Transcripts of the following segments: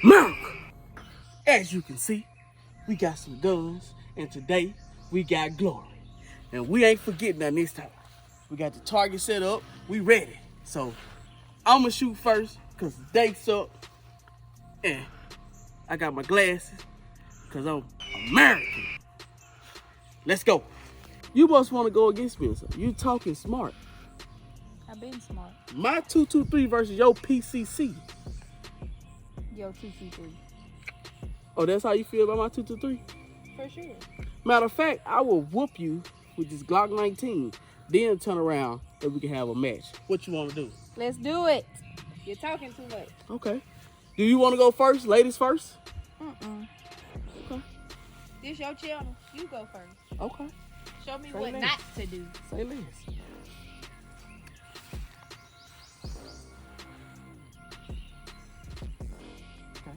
America. As you can see, we got some guns, and today we got glory. And we ain't forgetting nothing this time. We got the target set up, we ready. So I'ma shoot first, cause the date's up, and I got my glasses, cause I'm American. Let's go. You must wanna go against me or something. You talking smart. I've been smart. My 223 versus your PCC. Yo, 223. Oh, that's how you feel about my 223? For sure. Matter of fact, I will whoop you with this Glock 19, then turn around and we can have a match. What you want to do? Let's do it. You're talking too much. Okay. Do you want to go first? Ladies first? Okay. This your channel. You go first. Okay. Show me Say what less. not to do. Say less. Okay.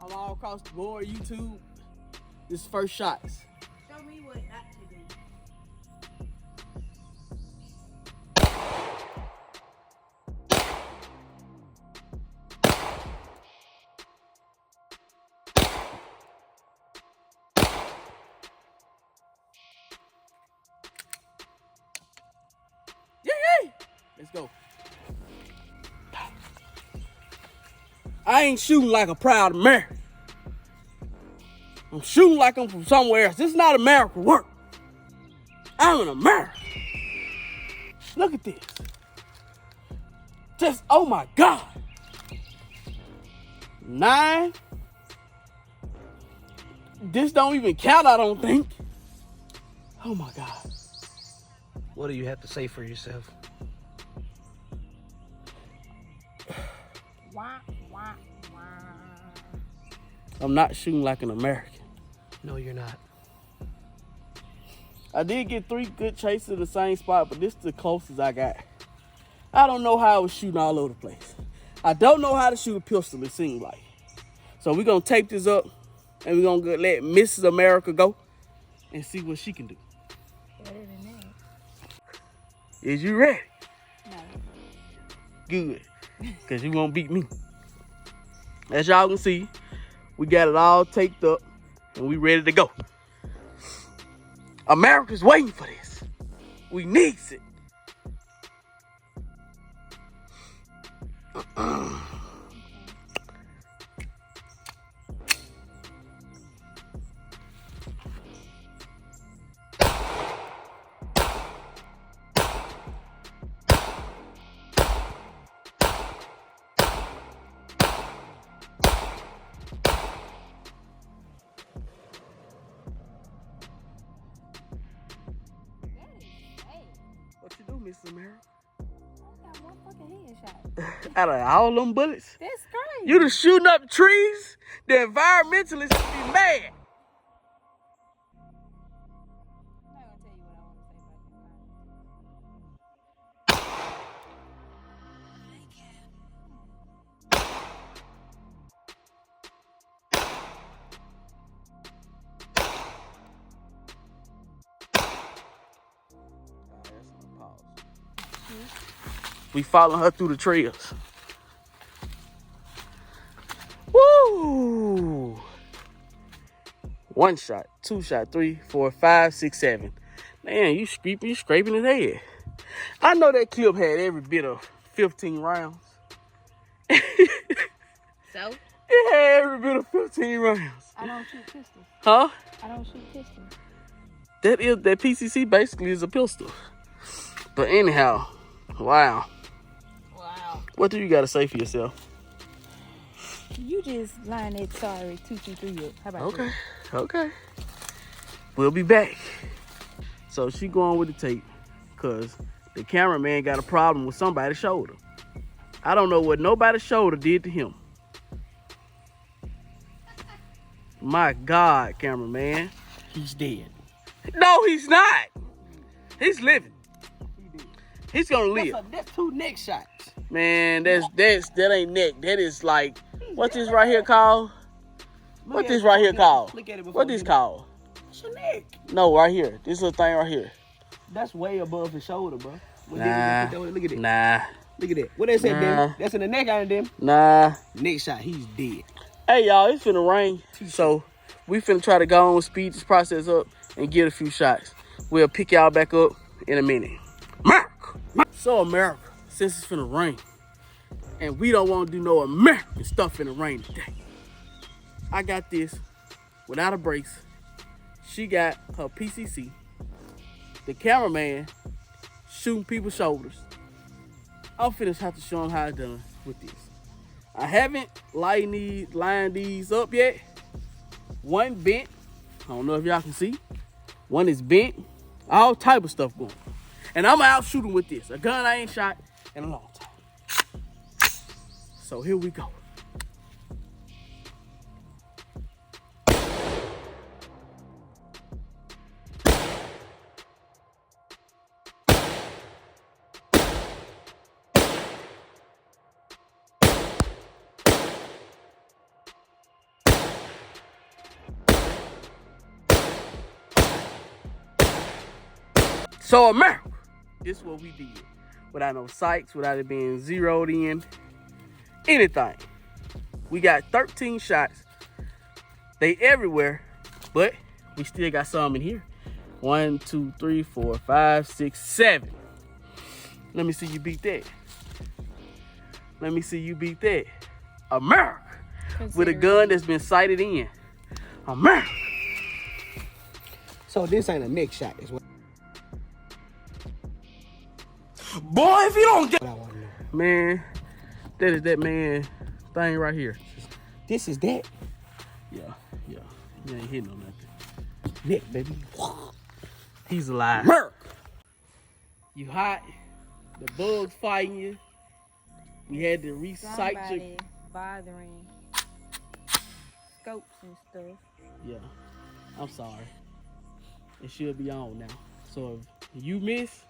I'm all across the board, YouTube. This is first shots. Show me what not to do. Yay! Let's go. I ain't shooting like a proud American. I'm shooting like I'm from somewhere else. This is not American work. I'm an American. Look at this. Just, oh my God. 9. This don't even count, I don't think. Oh my God. What do you have to say for yourself? Wah, wah, wah. I'm not shooting like an American. No, you're not. I did get 3 good chases in the same spot, but this is the closest I got. I don't know how I was shooting all over the place. I don't know how to shoot a pistol, it seems like. So we're going to tape this up, and we're going to let Mrs. America go and see what she can do. Better than that. Is you ready? No. Good, because you won't beat me. As y'all can see, we got it all taped up, and we ready to go. America's waiting for this. We needs it. What you do, Miss America? I got one fucking headshot. Out of all them bullets? That's crazy. You just shooting up trees? The environmentalists would be mad. I'm not gonna tell you what I want to say about this. We following her through the trails. Woo! 1 shot, 2 shot, 3, 4, 5, 6, 7. Man, you scraping his head. I know that clip had every bit of 15 rounds. So? It had every bit of 15 rounds. I don't shoot pistols. Huh? I don't shoot pistols. That PCC basically is a pistol. But anyhow, wow. Wow. What do you got to say for yourself? You just line that sorry 223 up. How about that? Okay. We'll be back. So she going with the tape because the cameraman got a problem with somebody's shoulder. I don't know what nobody's shoulder did to him. My God, cameraman. He's dead. No, he's not. He's living. He's gonna live. That's 2 neck shots. Man, that ain't neck. That is like, what's this right here called? What this right here called? Look at it before. What this called? It's your neck. No, right here. This little thing right here. That's way above his shoulder, bro. Nah. Look at it. Nah. Look at that. What they said, Nah. Dem? That's in the neck, ain't them? Nah. Neck shot, he's dead. Hey, y'all, it's finna rain. So, we finna try to go on, speed this process up, and get a few shots. We'll pick y'all back up in a minute. America! So, America, since it's finna rain, and we don't want to do no American stuff in the rain today, I got this without a brace. She got her PCC. The cameraman shooting people's shoulders. I'm finna have to show them how it's done with this. I haven't lined these up yet. One bent. I don't know if y'all can see. One is bent. All type of stuff going. And I'm out shooting with this. A gun I ain't shot in a long time. So here we go. So America, this is what we did. Without no sights, without it being zeroed in, anything. We got 13 shots. They everywhere, but we still got some in here. 1, 2, 3, 4, 5, 6, 7. Let me see you beat that. Let me see you beat that. America, with a gun that's been sighted in. America. So this ain't a neck shot, is what Boy, if you don't get... I want to know. Man, that is that man thing right here. This is that Yeah. You ain't hitting on nothing. neck, baby. He's alive. Merc. You hot. The bugs fighting you. We had to recite your... Somebody bothering scopes and stuff. Yeah. I'm sorry. It should be on now. So if you miss,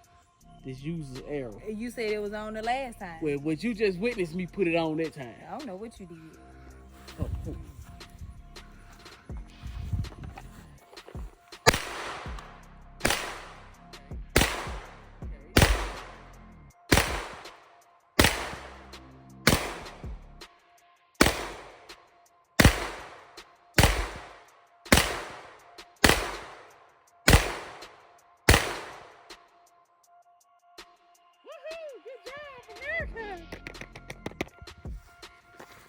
this user's error. You said it was on the last time. Well, what you just witnessed me put it on that time. I don't know what you did. Oh.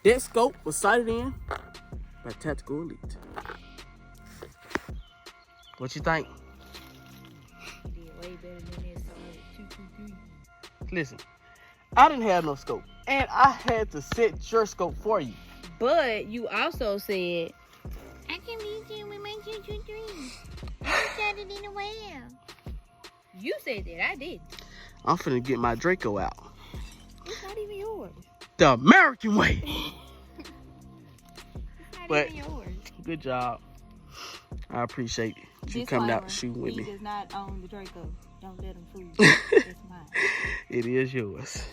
That scope was sighted in by Tactical Elite. What you think? You did way better than this. So 223. Listen, I didn't have no scope, and I had to set your scope for you. But you also said, I can meet you with my 223. You shot it in a well. You said that. I did. I'm finna get my Draco out. It's not even yours. The American way. It's not But- even yours. Good job. I appreciate you coming out shooting with He me. does not own the Draco. Don't let him fool you. It's mine. It is yours.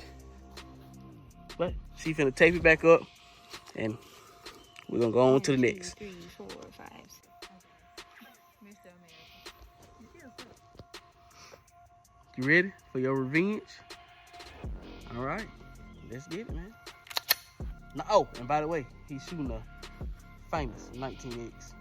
But she finna tape it back up, and we're gonna go on to the 1, 2, next. 3, 4, 5, 6. Okay. Mr. America. You ready for your revenge? All right, let's get it, man. Now, oh, and by the way, he's shooting a famous 19X.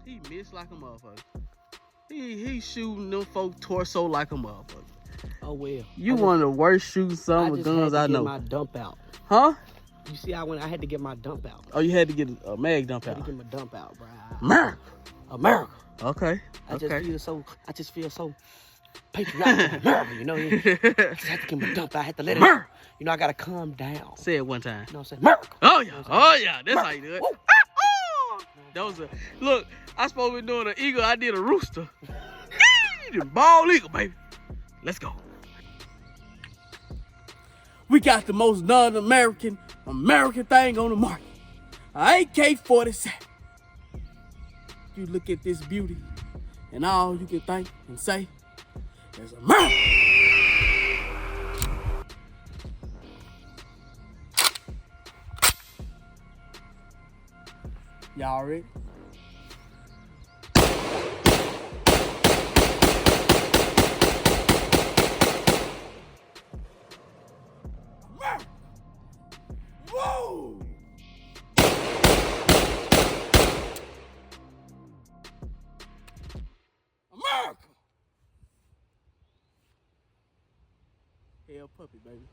He missed like a motherfucker. He shooting them folk torso like a motherfucker. Oh well. You one of the worst shooting some of guns I know. My dump out. Huh? You see, I had to get my dump out. Oh, you had to get a mag dump I had out. to get my dump out, bro. America. America. Okay. I Okay. just feel so patriotic. America, you know. I just had to get my dump out. I had to let it out. You know, I gotta calm down. Say it one time. You know what I'm saying? America. Oh yeah. Oh yeah. That's how you do it. Woo. Ah, oh. That was a look. I supposed to be doing an eagle. I did a rooster. The bald eagle, baby. Let's go. We got the most non-American thing on the market. A AK-47. You look at this beauty, and all you can think and say is America. Y'all ready? America! Whoa! America! Hell puppy, baby.